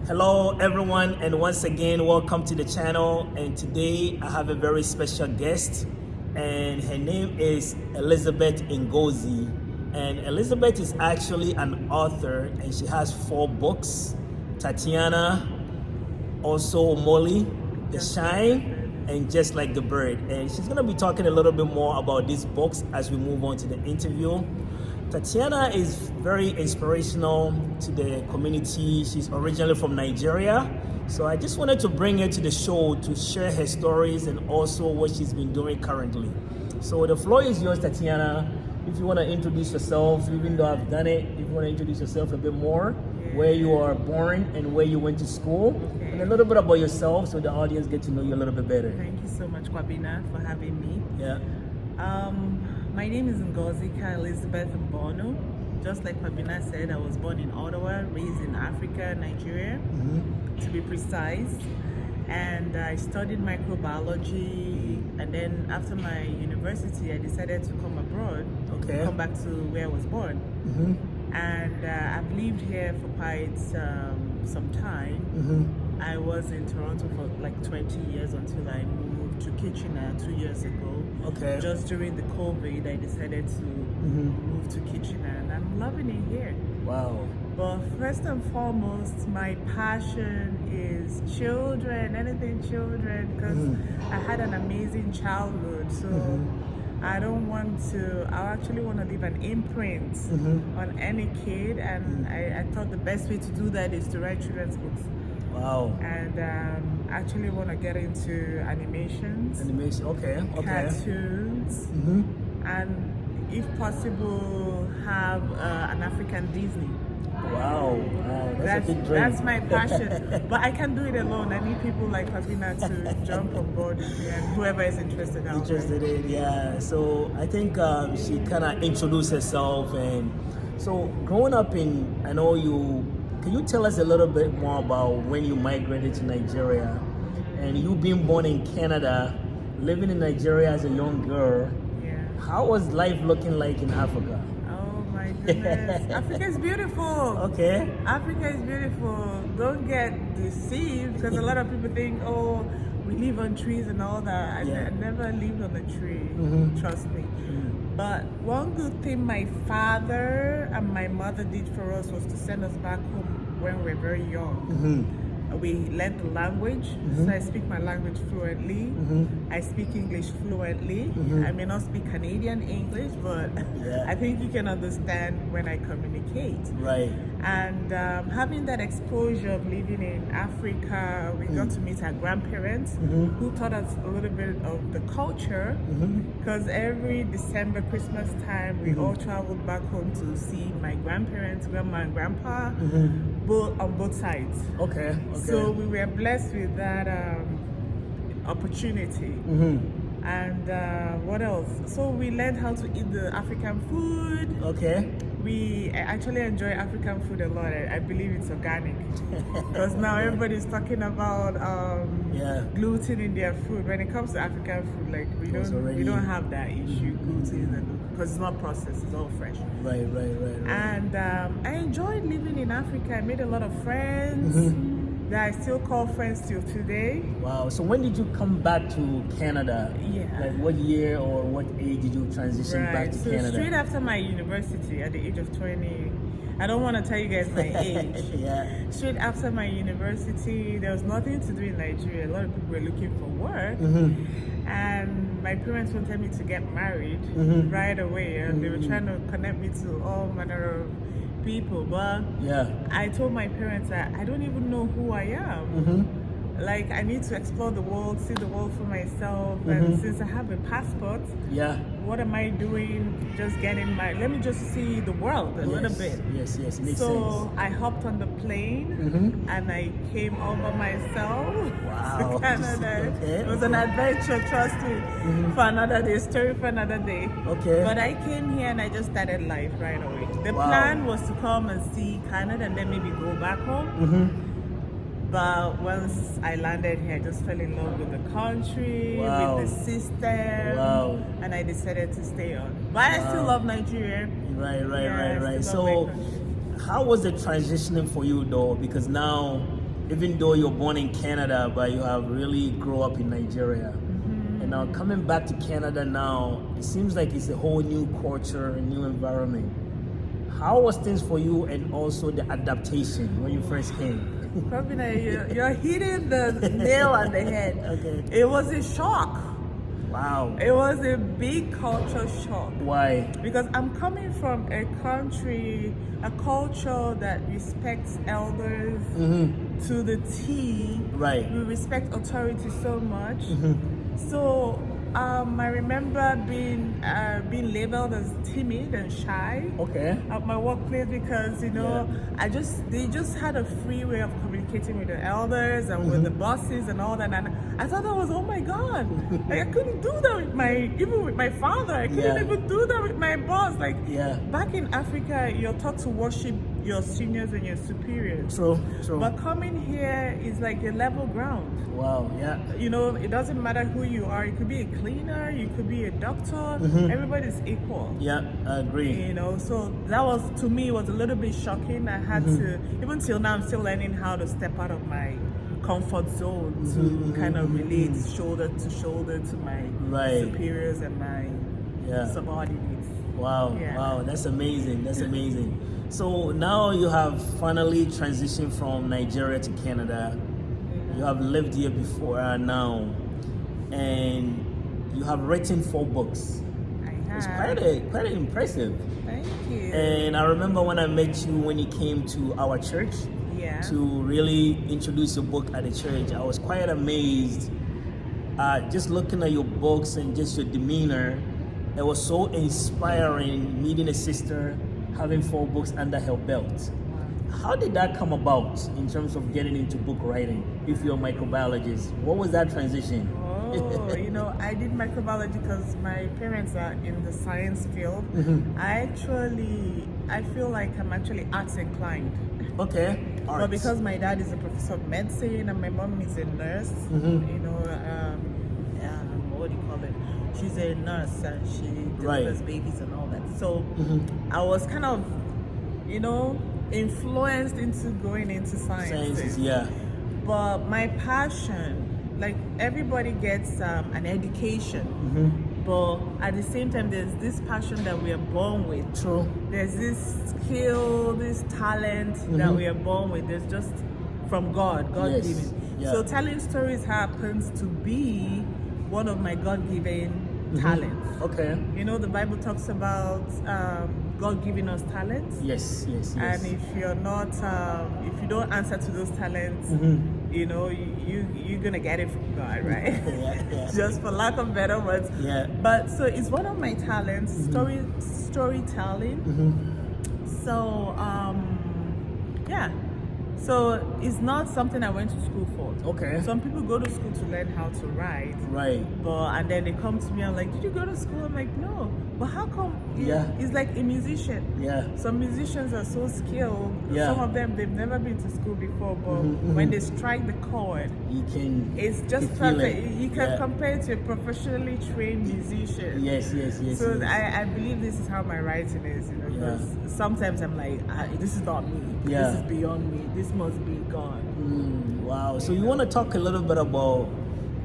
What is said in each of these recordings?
Hello everyone, and once again welcome to the channel. And today I have a very special guest, and her name is Elizabeth Ngozi. And Elizabeth is actually an author, and she has 4 books: Tatiana, also Molly, The Shine, and Just Like the Bird. And she's gonna be talking a little bit more about these books as we move on to the interview. Tatiana is very inspirational to the community. She's originally from Nigeria. So I just wanted to bring her to the show to share her stories and also what she's been doing currently. So the floor is yours, Tatiana. If you want to introduce yourself, even though I've done it, if you want to introduce yourself a bit more, where you are born and where you went to school, and a little bit about yourself so the audience get to know you a little bit better. Thank you so much, Kwabena, for having me. Yeah. My name is Ngozi Elizabeth Mbono. Just like Kwabena said, I was born in Ottawa, raised in Africa, Nigeria, to be precise. And I studied microbiology, and then after my university, I decided to come abroad, come back to where I was born. And I've lived here for quite some time. I was in Toronto for like 20 years until I moved to Kitchener 2 years ago. Just during the COVID, I decided to move to Kitchener, and I'm loving it here. Wow. But first and foremost, my passion is children, anything children, because I had an amazing childhood. So I don't want to, I actually want to leave an imprint on any kid, and I thought the best way to do that is to write children's books. Wow. And actually want to get into animations. Animation, okay. Cartoons. And if possible, have an African Disney. Wow, that's a big dream. That's my passion. But I can't do it alone. I need people like Kwabena to jump on board with me, and whoever is interested out there. Yeah. So I think she kind of introduced herself. And so growing up in, I know you, can you tell us a little bit more about when you migrated to Nigeria and you being born in Canada, living in Nigeria as a young girl? Yeah. How was life looking like in Africa? Oh my goodness. Africa is beautiful. Okay. Africa is beautiful. Don't get deceived, because a lot of people think, oh, we live on trees and all that. I never lived on a tree, trust me. But one good thing my father and my mother did for us was to send us back home when we were very young. We learned the language, so I speak my language fluently. I speak English fluently. I may not speak Canadian English, but I think you can understand when I communicate. Right. And having that exposure of living in Africa, we got to meet our grandparents who taught us a little bit of the culture, because every December, Christmas time, we all traveled back home to see my grandparents, grandma and grandpa, on both sides. Okay. So we were blessed with that opportunity. And what else? So we learned how to eat the African food. Okay. We actually enjoy African food a lot. I believe it's organic, because now everybody's talking about gluten in their food. When it comes to African food, like we don't have that issue, gluten, because it's not processed, it's all fresh. Right. And I enjoyed living in Africa. I made a lot of friends that I still call friends till today. Wow. So when did you come back to Canada? Yeah. Like what year or what age did you transition back to Canada? Straight after my university, at the age of 20. I don't want to tell you guys my age. Straight after my university, there was nothing to do in Nigeria. A lot of people were looking for work. And my parents wanted me to get married right away. And they were trying to connect me to all manner of people, but I told my parents that I don't even know who I am. Like, I need to explore the world, see the world for myself, and since I have a passport, what am I doing? Just getting let me just see the world a little bit. Yes, makes sense. So I hopped on the plane and I came over myself to Canada. It was an adventure, trust me, for another day, story for another day. But I came here and I just started life right away. The plan was to come and see Canada and then maybe go back home. But once I landed here, I just fell in love with the country, with the system, and I decided to stay on. But I still love Nigeria. Right. So how was it transitioning for you though? Because now even though you're born in Canada, but you have really grown up in Nigeria. And now coming back to Canada now, it seems like it's a whole new culture, a new environment. How was things for you, and also the adaptation when you first came? Kwabena, you're hitting the nail on the head. Okay. It was a shock. Wow. It was a big culture shock. Why? Because I'm coming from a country, a culture that respects elders to the T. Right. We respect authority so much. So I remember being labeled as timid and shy at my workplace because they just had a free way of communicating with the elders and with the bosses and all that, and I thought that was, oh my God, like I couldn't do that with my father. I couldn't even do that with my boss. Back in Africa, you're taught to worship your seniors and your superiors. True. But coming here is like a level ground. Wow. Yeah. It doesn't matter who you are. You could be a cleaner, you could be a doctor. Everybody's equal. Yeah, I agree. So that was, to me, was a little bit shocking. I had to, even till now, I'm still learning how to step out of my comfort zone to kind of relate shoulder to shoulder to my superiors and my subordinates. Wow. Yeah. Wow, that's amazing. That's amazing. So now you have finally transitioned from Nigeria to Canada. You have lived here before now, and you have written 4 books. I have. It's quite impressive. Thank you. And I remember when I met you when you came to our church to really introduce your book at the church. I was quite amazed. Just looking at your books and just your demeanor, it was so inspiring meeting a sister, having 4 books under her belt. How did that come about in terms of getting into book writing? If you're a microbiologist, what was that transition? I did microbiology because my parents are in the science field. I feel like I'm actually arts inclined. Okay. Arts. But because my dad is a professor of medicine and my mom is a nurse, what do you call it? She's a nurse and she delivers babies and all that. So I was kind of, influenced into going into sciences. But my passion, like everybody gets an education, but at the same time there's this passion that we are born with. True. There's this skill, this talent that we are born with. There's just from God given. So telling stories happens to be one of my God-given talents. Okay. The Bible talks about God giving us talents. Yes. And if you're not, if you don't answer to those talents, you're gonna get it from God, right? Just for lack of better words. But so it's one of my talents, storytelling. So So it's not something I went to school for. Okay. Some people go to school to learn how to write. Right. And then they come to me and like, did you go to school? I'm like, no. But how come? It's like a musician. Some musicians are so skilled. Some of them, they've never been to school before, but when they strike the chord, it's just perfect. You can compare it to a professionally trained musician. Yes. So I believe this is how my writing is, because sometimes I'm like, this is not me. This is beyond me. This must be God. Wow. So you want to talk a little bit about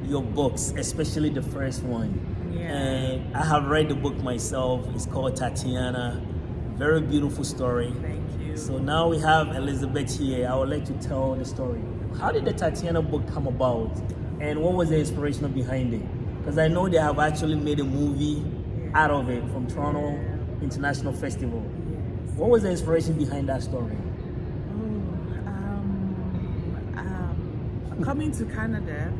your books, especially the first one. And I have read the book myself. It's called Tatiana. Very beautiful story. Thank you. So now we have Elizabeth here. I would like to tell the story. How did the Tatiana book come about? And what was the inspiration behind it? Because I know they have actually made a movie out of it from Toronto International Festival. What was the inspiration behind that story? Coming to Canada,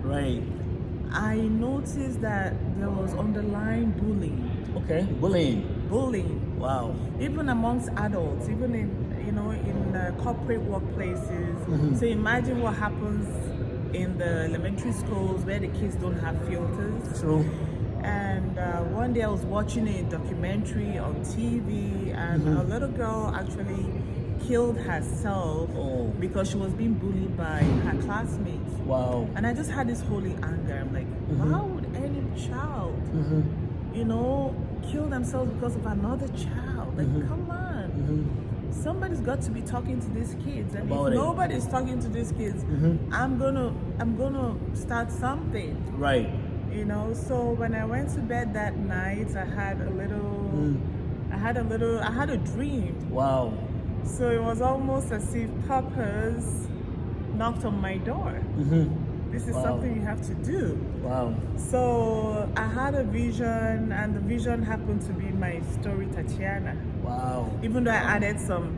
I noticed that there was underlying bullying. Okay, bullying. Wow. Even amongst adults, even in corporate workplaces. So imagine what happens in the elementary schools where the kids don't have filters. True. And one day I was watching a documentary on TV, and a little girl actually killed herself because she was being bullied by her classmates. Wow. And I just had this holy anger. I'm like, how would any child, kill themselves because of another child? Like, come on. somebody's got to be talking to these kids, and About if it. nobody's talking to these kids, I'm gonna start something. Right. You know, so when I went to bed that night, I had a dream. Wow. So it was almost as if purpose knocked on my door. This is Wow. something you have to do. Wow. So I had a vision, and the vision happened to be my story, Tatiana. Wow. Even though I added some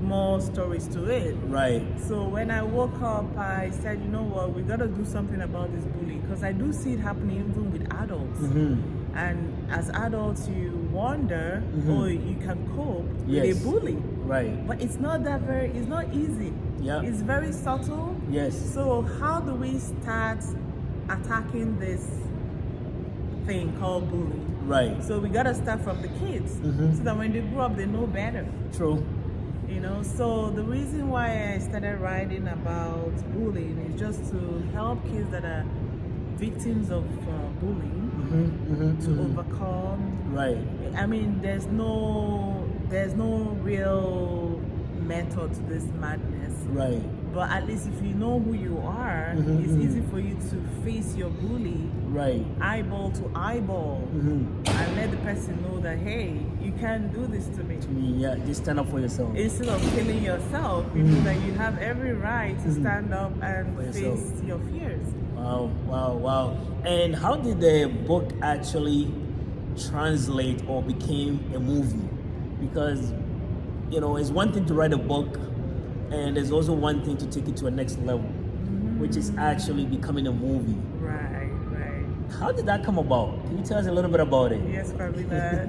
more stories to it. Right. So when I woke up, I said, you know what, we gotta do something about this bullying, because I do see it happening even with adults. And as adults, you wonder, or you can cope Yes. with a bully. Right. But it's not easy. Yeah. It's very subtle. Yes. So how do we start attacking this thing called bullying? Right. So we gotta start from the kids, so that when they grow up, they know better. True. You know, so the reason why I started writing about bullying is just to help kids that are victims of bullying to overcome. Right. I mean, there's no real method to this madness. Right. But at least if you know who you are, it's easy for you to face your bully Right. eyeball to eyeball and let the person know that, hey, you can't do this to me. Yeah. Just stand up for yourself. Instead of killing yourself, you know that you have every right to stand up and For yourself. face your fears. Wow. Wow. Wow. And how did the book actually translate or became a movie? Because, you know, it's one thing to write a book, and there's also one thing to take it to a next level, which is actually becoming a movie. Right, right. How did that come about? Can you tell us a little bit about it? Yes, Kwabena.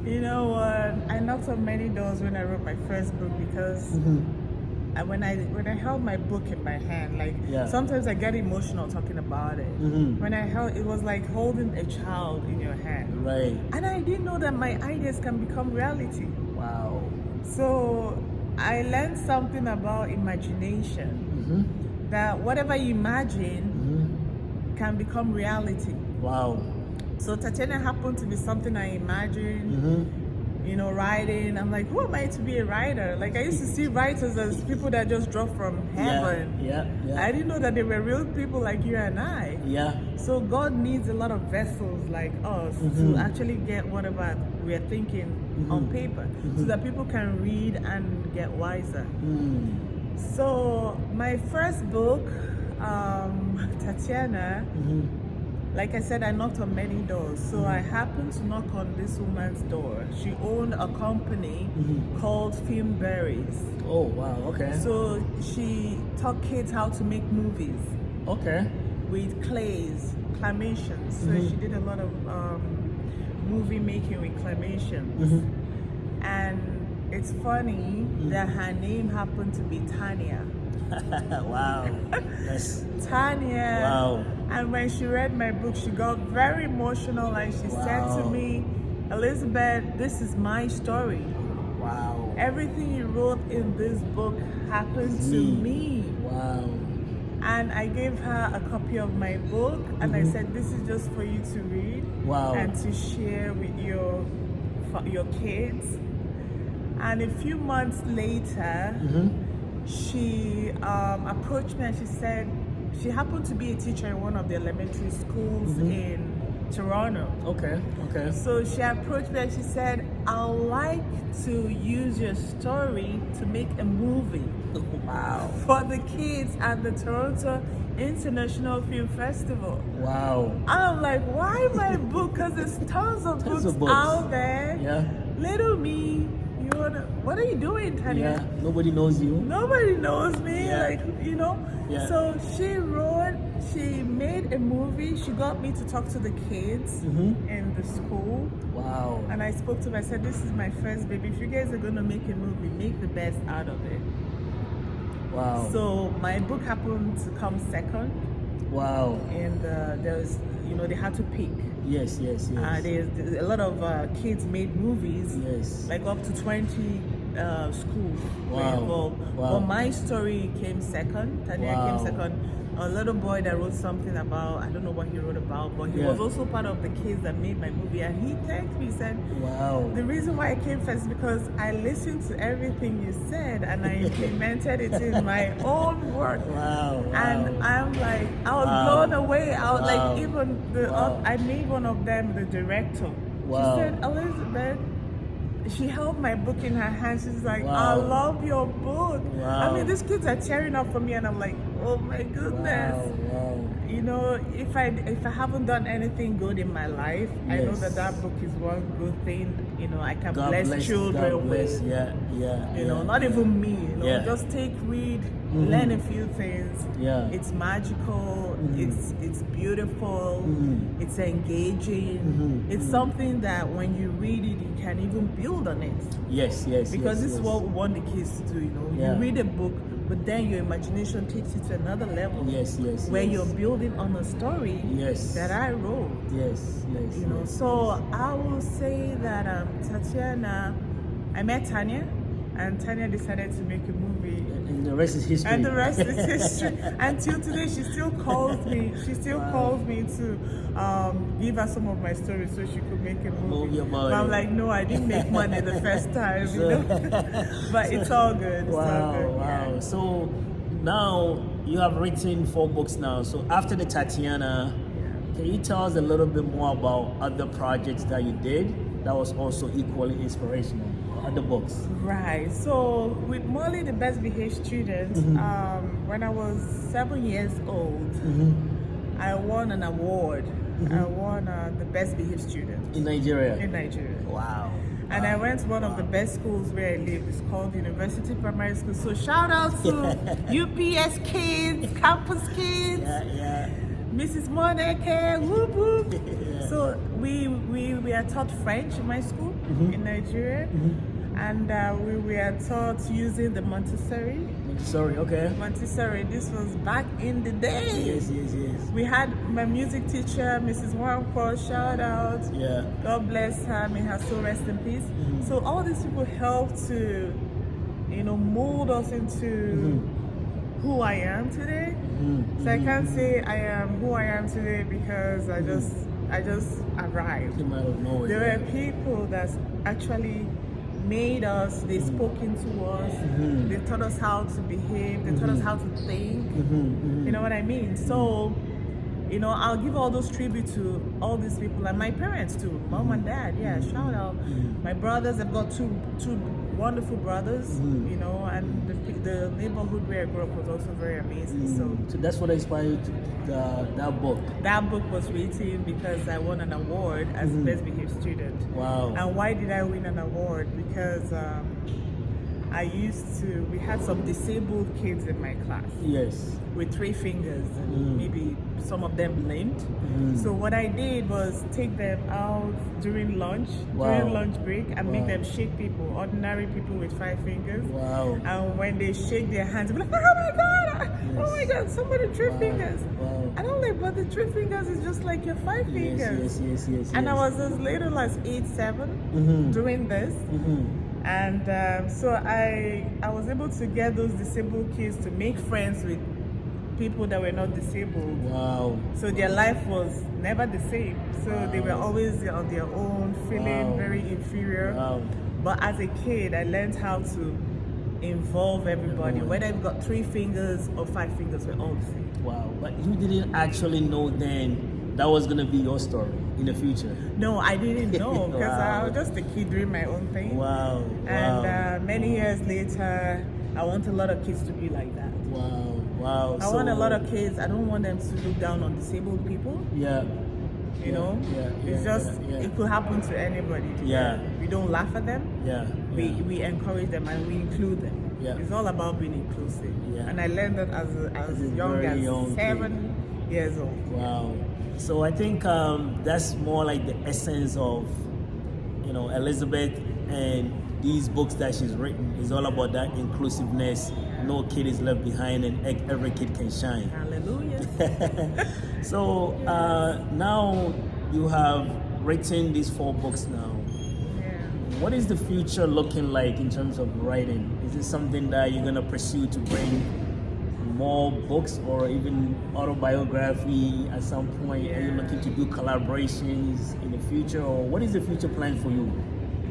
You know what? I knocked on many doors when I wrote my first book, because when I held my book in my hand, like Yeah. sometimes I get emotional talking about it. When I held it, was like holding a child in your hand, Right. and I didn't know that my ideas can become reality. Wow. So I learned something about imagination, that whatever you imagine can become reality. Wow. So Tatiana happened to be something I imagined, you know, writing. I'm like, who am I to be a writer? Like, I used to see writers as people that just dropped from heaven. Yeah. Yeah. I didn't know that they were real people like you and I. Yeah. So God needs a lot of vessels like us to actually get whatever we are thinking on paper, so that people can read and get wiser. So my first book, Tatiana, like I said, I knocked on many doors. So I happened to knock on this woman's door. She owned a company called Film Berries. Oh, wow. Okay. So she taught kids how to make movies Okay. with claymation. So she did a lot of movie making with claymation. And it's funny that her name happened to be Tanya. Wow. Yes. Tanya. Wow. And when she read my book, she got very emotional, and she said to Wow. me, Elizabeth, this is my story. Wow. Everything you wrote in this book happened to me. Wow. And I gave her a copy of my book, and I said, this is just for you to read Wow. and to share with your kids. And a few months later, she approached me, and she said, she happened to be a teacher in one of the elementary schools in Toronto. Okay. Okay. So she approached me and she said, I'd like to use your story to make a movie Wow. for the kids at the Toronto International Film Festival. Wow. And I'm like, why my book? Because there's tons of books out there. Yeah. Little me, what are you doing, Tanya? Yeah. Nobody knows you. Nobody knows me, Yeah. like, you know. Yeah. So she made a movie. She got me to talk to the kids in the school. Wow. And I spoke to them. I said, this is my first baby. If you guys are going to make a movie, make the best out of it. Wow. So my book happened to come second. Wow. And there was, they had to pick. Yes. Yes. Yes. There's a lot of kids made movies. Yes. Like up to 20 schools were Wow. involved. Wow. But my story came second. Tatiana Wow. came second. A little boy that wrote something about, I don't know what he wrote about, but he Yeah. was also part of the kids that made my movie. And he thanked me, said, Wow. the reason why I came first is because I listened to everything you said and I implemented it in my own work. Wow. And I'm like, I was Wow. blown away. I was Wow. like, even I made one of them the director. Wow. She said, Elizabeth, she held my book in her hand. She's like, I Wow. love your book. Wow. I mean, these kids are cheering up for me, and I'm like, oh my goodness. Wow. You know, if I haven't done anything good in my life, I know Yes. that book is one good thing. You know, I can God bless children God bless. with. Yeah. You know, not even me. You know, Yeah. just read, learn a few things. Yeah. It's magical. It's beautiful. It's engaging. It's something that when you read it, you can even build on it. Yes. Because this is yes. what we want the kids to do. You know, Yeah. you read a book, but then your imagination takes you to another level. Yes. Where yes. you're building on a story Yes. that I wrote. Yes. You know, so I will say that Tatiana, I met Tanya, and Tanya decided to make a movie. And the rest is history. And the rest is history. Until today, she still calls me. She still calls me to give her some of my stories so she could make a movie. about But I'm it. like, no, I didn't make money the first time. You know? But it's all good. It's all good. Wow. Yeah. So now you have written 4 books now. So after the Tatiana, can you tell us a little bit more about other projects that you did that was also equally inspirational? Other books. Right. So with Molly, the best behaved student, when I was 7 years old, I won an award. I won the best behaved student In Nigeria. in Nigeria. Wow. And I went to one of the best schools where I live. It's called University Primary School. So shout out to UPS kids, campus kids, Yeah. Mrs. Moneke, whoop whoop. Yeah. So we are taught French in my school in Nigeria. And we were taught using the Montessori. Sorry. Okay. Montessori, this was back in the day. Yes. We had my music teacher, Mrs. Wankwo, shout out. Yeah. God bless her, may her soul rest in peace. So all these people helped to, you know, mold us into who I am today. So I can't say I am who I am today because I just arrived. Came out of nowhere. There were people that actually made us, they spoke into us, they taught us how to behave, they taught us how to think. You know what I mean? So, you know, I'll give all those tribute to all these people and my parents too, mom and dad. Yeah, shout out. My brothers, I've got two wonderful brothers, you know, and the neighborhood where I grew up was also very amazing. So that's what inspired you to that book. That book was written because I won an award as best behaved student. Wow. And why did I win an award? Because we had some disabled kids in my class Yes. with 3 fingers and maybe some of them limped. So what I did was take them out during lunch break and make them shake people, ordinary people with 5 fingers. Wow. And when they shake their hands, they're like, oh my God, oh my God, somebody 3 fingers. Wow. And I'm like, but the 3 fingers is just like your 5 fingers. Yes. And I was as little as 8, 7 doing this. And so I was able to get those disabled kids to make friends with people that were not disabled. Wow. So their life was never the same. So they were always on their own, feeling very inferior. Wow. But as a kid, I learned how to involve everybody. Whether you've got 3 fingers or 5 fingers, we're all the same. Wow. But you didn't actually know then that was gonna be your story in the future. No, I didn't know because Wow. I was just a kid doing my own thing. Wow. And many years later, I want a lot of kids to be like that. Wow. I want a lot of kids. I don't want them to look down on disabled people. Yeah. You know, it's just it could happen to anybody. Yeah. We don't laugh at them. Yeah. We encourage them and we include them. Yeah. It's all about being inclusive. Yeah. And I learned that as young very as young 7 years old. Wow. So I think that's more like the essence of, you know, Elizabeth and these books that she's written is all about that inclusiveness. No kid is left behind and every kid can shine. Hallelujah. So now you have written these 4 books now. Yeah. what is the future looking like in terms of writing? Is it something that you're gonna pursue to bring more books or even autobiography at some point? Are you looking to do collaborations in the future, or what is the future plan for you?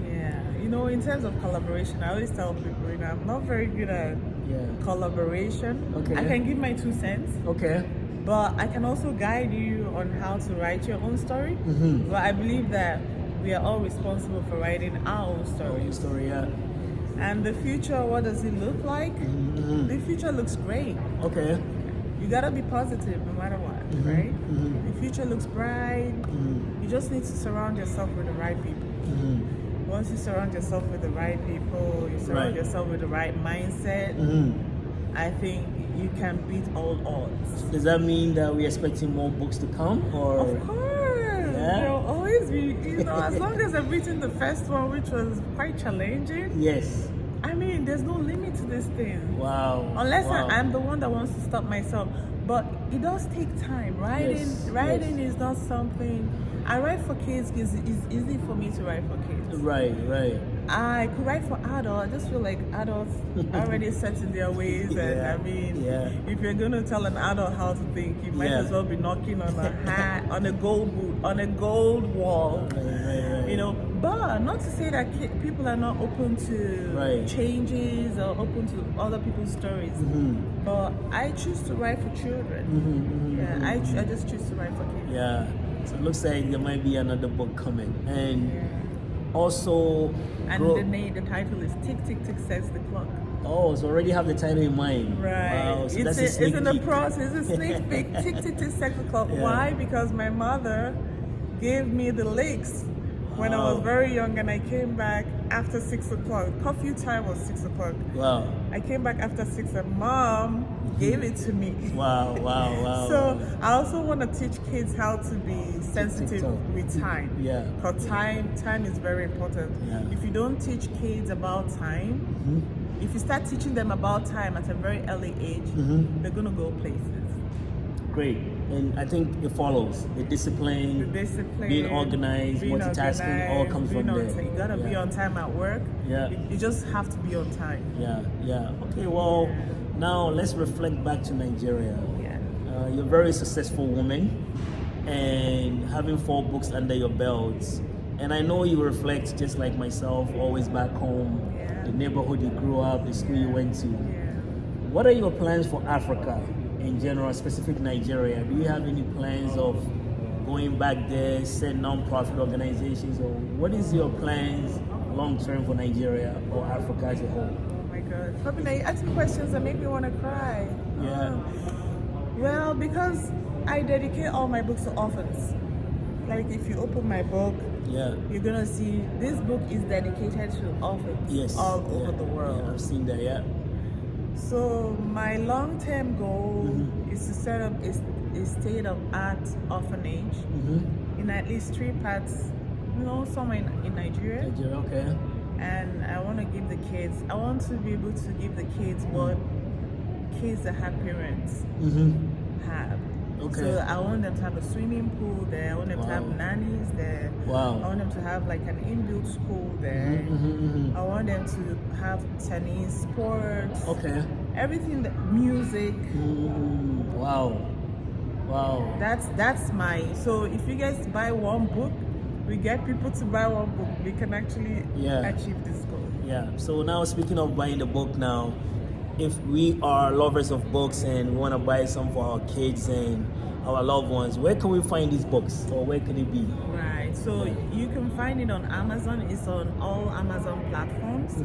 Yeah, you know, in terms of collaboration, I always tell people, you know, I'm not very good at collaboration. Okay. I can give my 2 cents. Okay. But I can also guide you on how to write your own story. But I believe that we are all responsible for writing our own story. And the future, what does it look like? The future looks great. Okay. You gotta be positive no matter what, right? The future looks bright. You just need to surround yourself with the right people. Once you surround yourself with the right people, you surround yourself with the right mindset, I think you can beat all odds. Does that mean that we're expecting more books to come? Or of course, there'll always be, you know, as long as I've written the first one, which was quite challenging. Yes. I mean, there's no limit to this thing. Wow. Unless I'm the one that wants to stop myself. But it does take time. Writing is not something. I write for kids because it's easy for me to write for kids. Right. I could write for adults. I just feel like adults are already set in their ways. And I mean, if you're going to tell an adult how to think, you might as well be knocking on a hat, on a gold boot, on a gold wall. Right. You know, but not to say that people are not open to changes or open to other people's stories. But I choose to write for children. I just choose to write for kids. Yeah. So it looks like there might be another book coming. And also... And the title is Tick, Tick, Tick, Says the Clock. Oh, so already have the title in mind. Right. Wow, so it's in the process. It's a sneak peek. Tick, Tick, Tick, Says the Clock. Why? Because my mother gave me the lyrics when I was very young, and I came back after 6 o'clock. Curfew time was 6 o'clock. Wow. I came back after 6 and Mom gave it to me. Wow. So I also want to teach kids how to be sensitive with time. Yeah. Because time is very important. Yeah. If you don't teach kids about time, if you start teaching them about time at a very early age, they're going to go places. Great. And I think it follows. The discipline, being organized, multitasking, all comes from there. You gotta be on time at work. Yeah. You just have to be on time. Yeah. Okay, well, now let's reflect back to Nigeria. Yeah. You're a very successful woman and having 4 books under your belt. And I know you reflect just like myself, always back home, the neighborhood you grew up, the school you went to. What are your plans for Africa in general, specific Nigeria? Do you have any plans of going back there, set non-profit organizations, or what is your plans long-term for Nigeria or Africa as a whole? Oh my God. Kwabena, you ask me questions that make me want to cry. Yeah. Well, because I dedicate all my books to orphans. Like if you open my book, you're gonna see this book is dedicated to orphans all over the world. Yeah, I've seen that, So my long-term goal is to set up a state-of-art orphanage in at least 3 parts, somewhere in Nigeria. Okay. And I want to give the kids, I want to be able to give the kids what kids that have parents have. Okay. So I want them to have a swimming pool there. I want them to have nannies there. Wow. I want them to have like an inbuilt school there. I want them to have tennis, sports. Okay. Everything, music. Wow. That's my. So if you guys buy 1 book, we get people to buy 1 book. We can actually achieve this goal. Yeah. So now speaking of buying the book now, if we are lovers of books and we want to buy some for our kids and our loved ones, where can we find these books, or where can it be? Right, so you can find it on Amazon. It's on all Amazon platforms.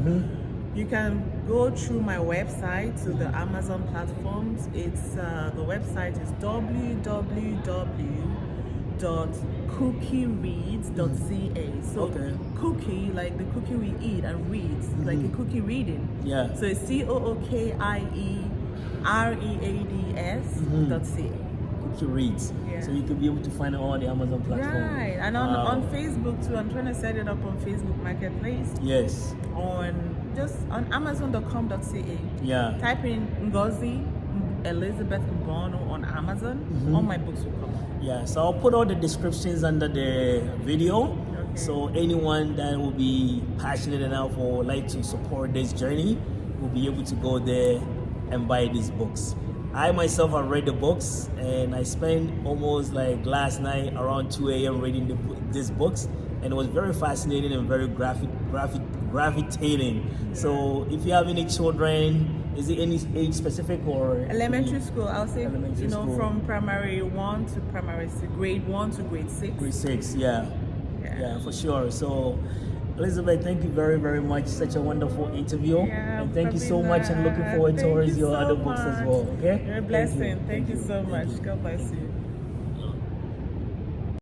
You can go through my website to the Amazon platforms. It's the website is www.cookiereads.ca. So cookie, like the cookie we eat, and reads, like a cookie reading. Yeah. So it's COOKIEREADS.ca. Cookie Reads. Yeah. So you can be able to find it on the Amazon platform. Right, and on Facebook too. I'm trying to set it up on Facebook Marketplace. Yes. On Amazon.com.ca. Yeah. Type in Ngozi Elizabeth Mbono on Amazon. All my books will come up. Yeah. So I'll put all the descriptions under the video. So anyone that will be passionate enough or would like to support this journey will be able to go there and buy these books. I myself have read the books, and I spent almost like last night around 2 a.m. reading these books, and it was very fascinating and very gravitating. So if you have any children, is it any age specific or elementary school? I'll say Elementary school. from primary 1 to primary 6, grade 1 to grade 6. grade 6? Yeah, for sure. So Elizabeth, thank you very, very much. Such a wonderful interview. Yeah, And thank you so much, and looking forward Thank towards you your so other books as much. well. Okay? You're a blessing. Thank you so Thank much. you. God bless you.